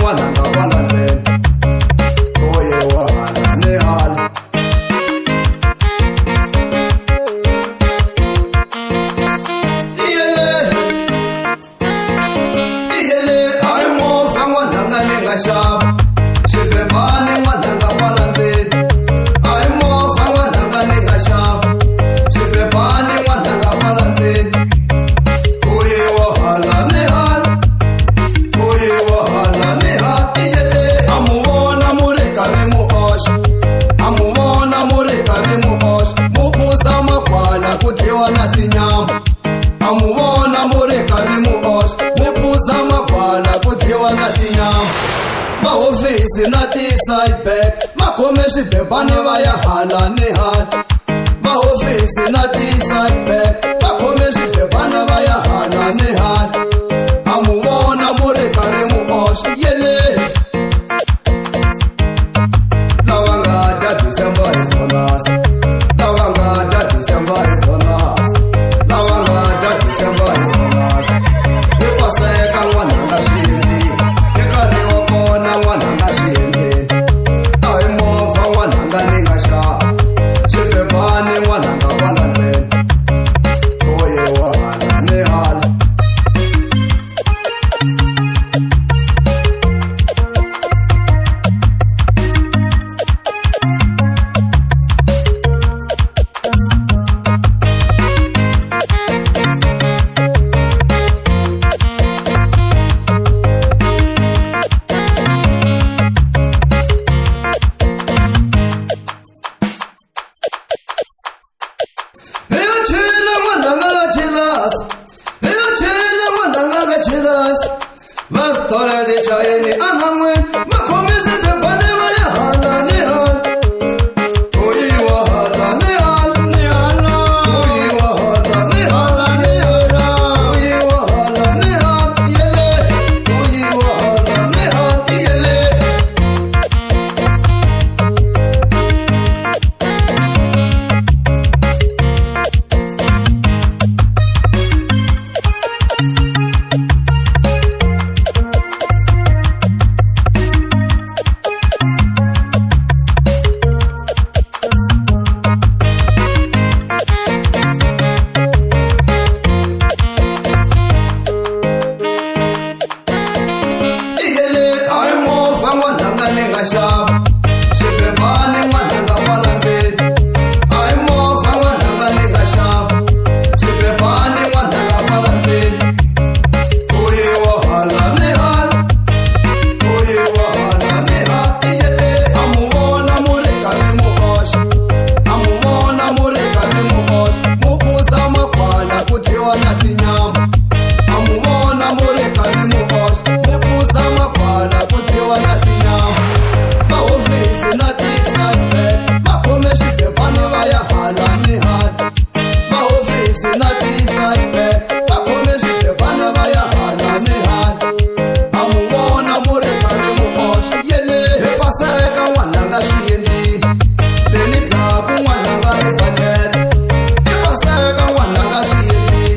n'wananga kwala ntsena oye wa hala ni hala iyele hayi movha n'wananga ni nga xava xibebani n'wananga kwala ntsena hayi movha n'wananga ni nga xava xibebani n'wananga kwala ntsena oye wa hala ni hala oye wa hala ni hala iyele amuvona muri karhi mu oxa amuvona muri karhi mu oxa mu phuza makwala ku dyiwa na tinyama amuvona muri karhi mu oxa mu phuza makwala ku dyiwa na tinyama mahofisi na ti-sidebag ma khome swibebani va ya hala ni hala mahofisi na ti-sidebag ma khome swibebani va ya hala ni hala amuvona muri karhi mu oxa yele lava nga ta December hi bonus lava nga ta December hi bonus lava nga ta December hi bonus hi paseka n'wananga xiyendlini hi nkarhi wa kona n'wananga xiyendlini a hi movha n'wananga ni nga xava xibebani n'wananga kwala ntsena oye wa hala ni hala Vastora de chayeni anangwen makomise bebane va ya hala ni hala oye wa hala ni hala ni hala oye wa hala ni hala ni hala oye wa hala ni hala yele oye wa hala ni hala yele xava xibebani n'wananga kwala ntsena a hi movha n'wananga ni nga xava xibebani n'wananga kwala ntsena oye wa hala ni hala oye wa hala ni hala iyele amuvona muri karhi mu oxa amuvona muri karhi mu oxa mu phuza makwala ku dyiwa na tinyama amuvona muri karhi mu oxa mu phuza makwala ku dyiwa na tinyama mahofisi na ti-sidebag ma khome swibebani va ya hala ni hala mahofisi na ti-sidebag ma khome swibebani va ya hala ni hala amuvona muri karhi mu oxa yele hi paseka n'wananga xiyendlini leni dyaku n'wananga hi bajeta hi paseka n'wananga xiyendlini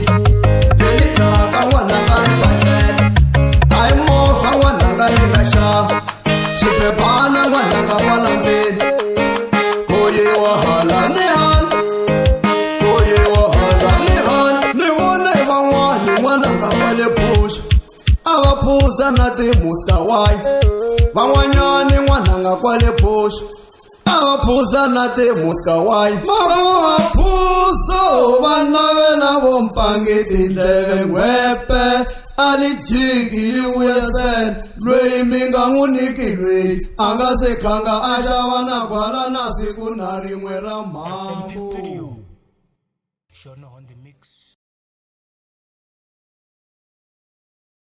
leni dyaka n'wananga hi bajeta a hi movha n'wananga ni nga xava xibebana n'wananga kwala ntsena oye wa hala ni hala oye wa hala ni hala ni vona hi van'wani n'wananga kwale phusha a va phuza na ti-Monster wine van'wanyani n'wananga kwale phusha a va phuza na ti-Monster wine mavaphuzo va navela vo mpangi tindleve n'hwepe ali jiki li wuyasena lweyi mi nga n'wu niki lweyi a nga se khanga a xava na kwala na siku na rin'we ra mhangu.